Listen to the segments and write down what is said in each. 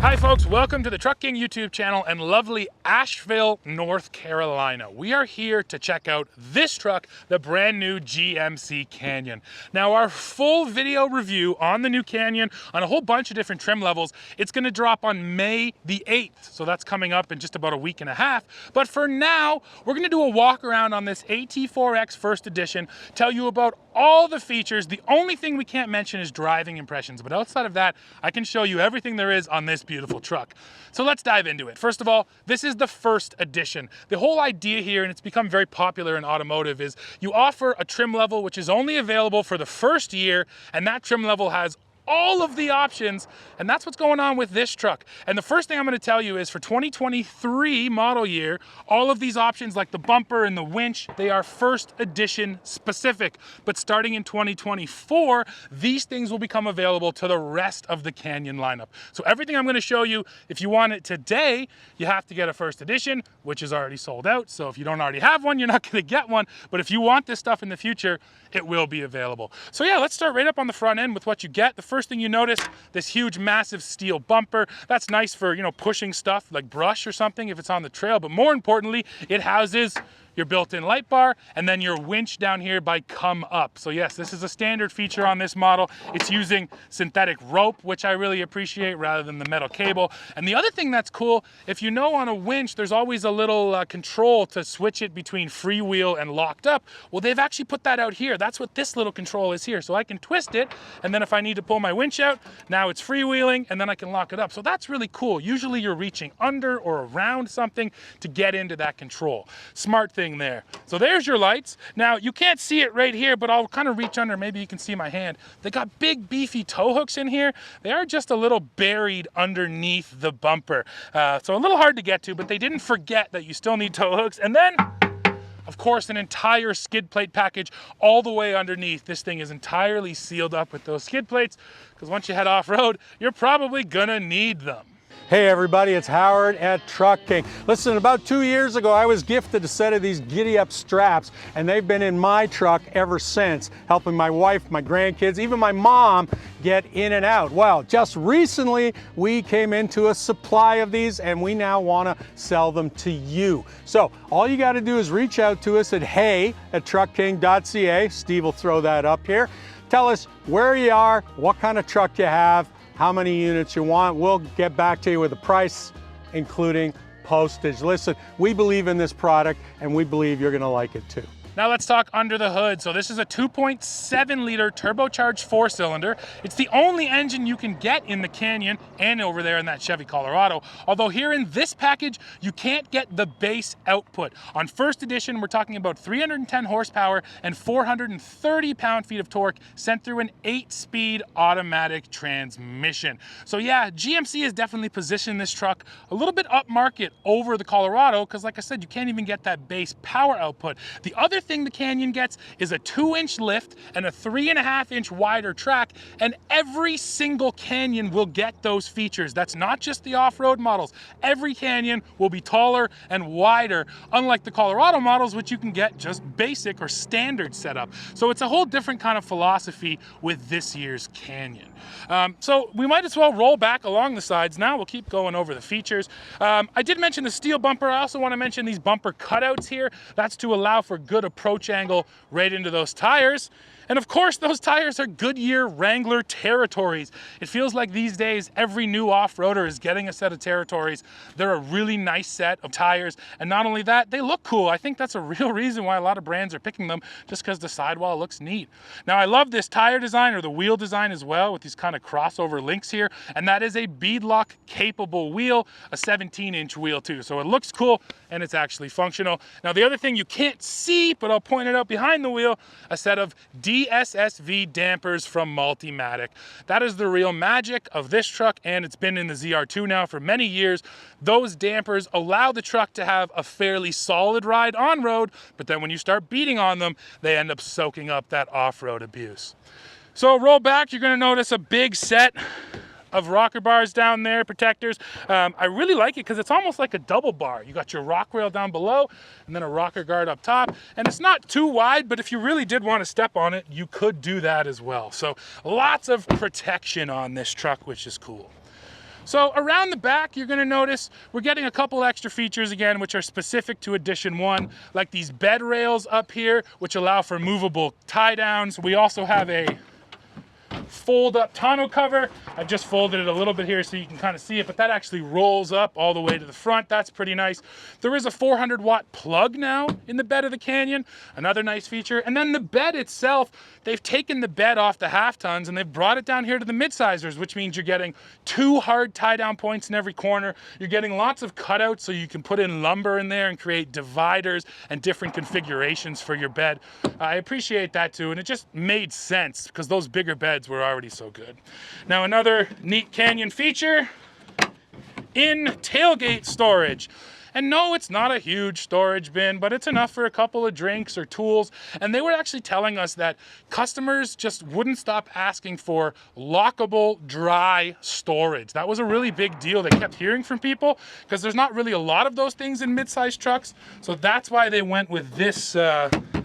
Hi folks, welcome to the Truck King YouTube channel and lovely Asheville, North Carolina. We are here to check out this truck, the brand new GMC Canyon. Now our full video review on the new Canyon on a whole bunch of different trim levels, it's going to drop on May the 8th. So that's coming up in just about a week and a half. But for now, we're going to do a walk around on this AT4X first edition, tell you about all the features. The only thing we can't mention is driving impressions, but outside of that, I can show you everything there is on this beautiful truck. So let's dive into it. First of all, this is the first edition. The whole idea here, and it's become very popular in automotive, is you offer a trim level which is only available for the first year, and that trim level has all of the options, and that's what's going on with this truck. And the first thing I'm going to tell you is for 2023 model year, all of these options like the bumper and the winch, they are first edition specific. But starting in 2024, these things will become available to the rest of the Canyon lineup. So everything I'm going to show you, if you want it today, you have to get a first edition, which is already sold out. So if you don't already have one, you're not going to get one. But if you want this stuff in the future, it will be available. So yeah, let's start right up on the front end with what you get. The first thing you notice, this huge massive steel bumper. That's nice for, you know, pushing stuff like brush or something if it's on the trail, but more importantly, it houses your built-in light bar and then your winch down here by come up. So yes, this is a standard feature on this model. It's using synthetic rope, which I really appreciate, rather than the metal cable. And the other thing that's cool, if you know on a winch, there's always a little control to switch it between freewheel and locked up. Well, they've actually put that out here. That's what this little control is here. So I can twist it, and then if I need to pull my winch out, now it's freewheeling, and then I can lock it up. So that's really cool. Usually you're reaching under or around something to get into that control. Smart thing there. So there's your lights. Now you can't see it right here, but I'll kind of reach under, maybe you can see my hand. They got big beefy tow hooks in here. They are just a little buried underneath the bumper. So a little hard to get to, but they didn't forget that you still need tow hooks. And then, of course, an entire skid plate package all the way underneath. This thing is entirely sealed up with those skid plates, because once you head off-road, you're probably gonna need them. Hey everybody, it's Howard at Truck King. Listen, about 2 years ago, I was gifted a set of these giddy-up straps, and they've been in my truck ever since, helping my wife, my grandkids, even my mom get in and out. Well, just recently, we came into a supply of these, and we now want to sell them to you. So all you got to do is reach out to us at hey@truckking.ca. Steve will throw that up here. Tell us where you are, what kind of truck you have, how many units you want. We'll get back to you with a price, including postage. Listen, we believe in this product, and we believe you're gonna like it too. Now let's talk under the hood. So this is a 2.7 liter turbocharged 4-cylinder. It's the only engine you can get in the Canyon and over there in that Chevy Colorado. Although here in this package, you can't get the base output. On first edition, we're talking about 310 horsepower and 430 pound-feet of torque sent through an 8-speed automatic transmission. So yeah, GMC has definitely positioned this truck a little bit upmarket over the Colorado, because like I said, you can't even get that base power output. The other thing the Canyon gets is a 2-inch lift and a 3.5-inch wider track, and every single Canyon will get those features. That's not just the off-road models. Every Canyon will be taller and wider, unlike the Colorado models, which you can get just basic or standard setup. So it's a whole different kind of philosophy with this year's Canyon. So we might as well roll back along the sides now. We'll keep going over the features. I did mention the steel bumper. I also want to mention these bumper cutouts here. That's to allow for good approach angle right into those tires. And of course, those tires are Goodyear Wrangler Territories. It feels like these days, every new off-roader is getting a set of Territories. They're a really nice set of tires. And not only that, they look cool. I think that's a real reason why a lot of brands are picking them, just because the sidewall looks neat. Now, I love this tire design, or the wheel design as well, with these kind of crossover links here. And that is a beadlock capable wheel, a 17-inch wheel too. So it looks cool, and it's actually functional. Now, the other thing you can't see, but I'll point it out behind the wheel, a set of DSSV dampers from Multimatic. That is the real magic of this truck, and it's been in the ZR2 now for many years. Those dampers allow the truck to have a fairly solid ride on road, but then when you start beating on them, they end up soaking up that off-road abuse. So roll back, you're gonna notice a big set of rocker bars down there, protectors. I really like it because it's almost like a double bar. You got your rock rail down below and then a rocker guard up top. And it's not too wide, but if you really did want to step on it, you could do that as well. So lots of protection on this truck, which is cool. So around the back, you're gonna notice we're getting a couple extra features again, which are specific to Edition 1, like these bed rails up here, which allow for movable tie downs. We also have a fold up tonneau cover. I've just folded it a little bit here so you can kind of see it, but that actually rolls up all the way to the front. That's pretty nice. There is a 400-watt plug now in the bed of the Canyon, another nice feature. And then the bed itself, they've taken the bed off the half tons and they've brought it down here to the mid-sizers, which means you're getting 2 hard tie-down points in every corner. You're getting lots of cutouts so you can put in lumber in there and create dividers and different configurations for your bed. I appreciate that too, and it just made sense because those bigger beds were already so good. Now another neat Canyon feature, in tailgate storage. And no, it's not a huge storage bin, but it's enough for a couple of drinks or tools. And they were actually telling us that customers just wouldn't stop asking for lockable, dry storage. That was a really big deal. They kept hearing from people because there's not really a lot of those things in mid-sized trucks. So that's why they went with this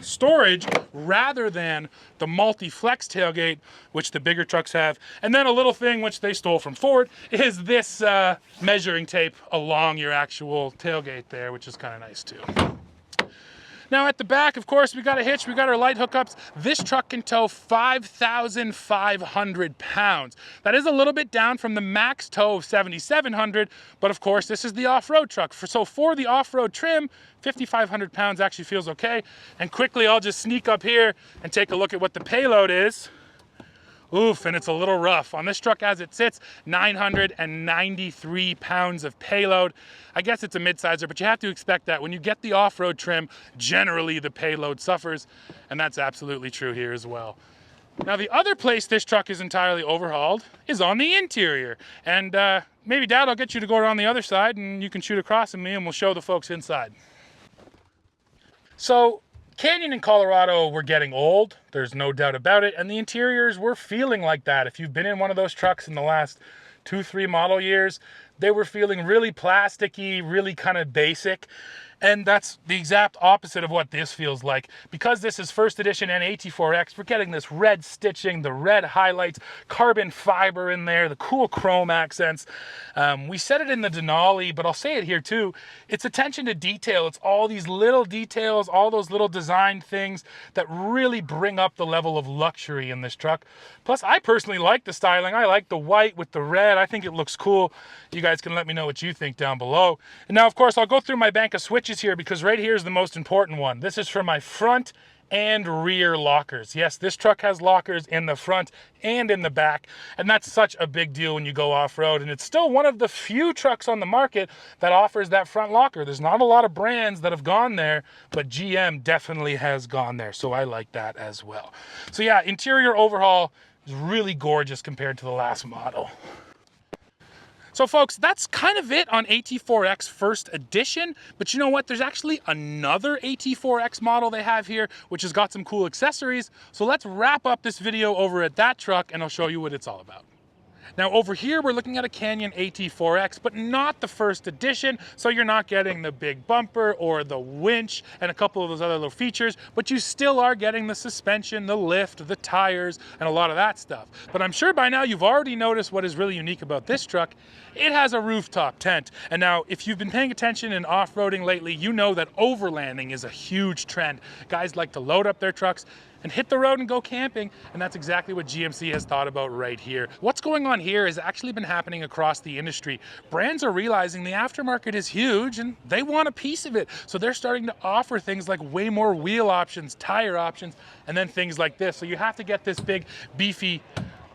storage rather than the multi-flex tailgate, which the bigger trucks have. And then a little thing which they stole from Ford is this measuring tape along your actual tailgate there, which is kind of nice too. Now at the back, of course, we got a hitch, we got our light hookups. This truck can tow 5,500 pounds. That is a little bit down from the max tow of 7,700, but of course, this is the off-road truck. So for the off-road trim, 5,500 pounds actually feels okay. And quickly, I'll just sneak up here and take a look at what the payload is. Oof, and it's a little rough. On this truck as it sits, 993 pounds of payload. I guess it's a mid-sizer, but you have to expect that. When you get the off-road trim, generally the payload suffers, and that's absolutely true here as well. Now the other place this truck is entirely overhauled is on the interior. And maybe Dad, I'll get you to go around the other side and you can shoot across at me and we'll show the folks inside. So, Canyon in Colorado were getting old, there's no doubt about it, and the interiors were feeling like that. If you've been in one of those trucks in the last 2-3 model years, they were feeling really plasticky, really kind of basic. And that's the exact opposite of what this feels like. Because this is first edition and AT4X, we're getting this red stitching, the red highlights, carbon fiber in there, the cool chrome accents. We said it in the Denali, but I'll say it here too. It's attention to detail. It's all these little details, all those little design things that really bring up the level of luxury in this truck. Plus, I personally like the styling. I like the white with the red. I think it looks cool. You guys can let me know what you think down below. And now, of course, I'll go through my bank of switches here because right here is the most important one. This is for my front and rear lockers. Yes, this truck has lockers in the front and in the back, and that's such a big deal when you go off-road, and it's still one of the few trucks on the market that offers that front locker. There's not a lot of brands that have gone there, but GM definitely has gone there, so I like that as well. So yeah, interior overhaul is really gorgeous compared to the last model. So folks, that's kind of it on AT4X first edition, but you know what? There's actually another AT4X model they have here, which has got some cool accessories. So let's wrap up this video over at that truck and I'll show you what it's all about. Now over here, we're looking at a Canyon AT4X, but not the first edition. So you're not getting the big bumper or the winch and a couple of those other little features, but you still are getting the suspension, the lift, the tires, and a lot of that stuff. But I'm sure by now you've already noticed what is really unique about this truck. It has a rooftop tent. And now if you've been paying attention in off-roading lately, you know that overlanding is a huge trend. Guys like to load up their trucks and hit the road and go camping, and that's exactly what GMC has thought about right here. What's going on here has actually been happening across the industry. Brands are realizing the aftermarket is huge and they want a piece of it, so they're starting to offer things like way more wheel options, tire options, and then things like this. So you have to get this big, beefy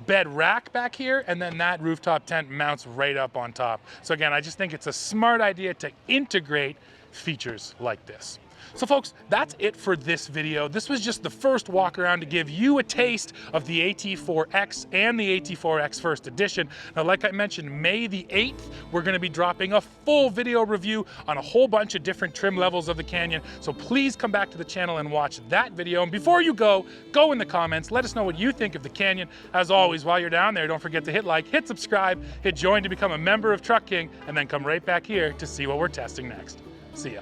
bed rack back here, and then that rooftop tent mounts right up on top. So again, I just think it's a smart idea to integrate features like this. So folks, that's it for this video. This was just the first walk around to give you a taste of the AT4X and the AT4X first edition. Now, like I mentioned, May the 8th, we're gonna be dropping a full video review on a whole bunch of different trim levels of the Canyon. So please come back to the channel and watch that video. And before you go in the comments, let us know what you think of the Canyon. As always, while you're down there, don't forget to hit like, hit subscribe, hit join to become a member of Truck King, and then come right back here to see what we're testing next. See ya.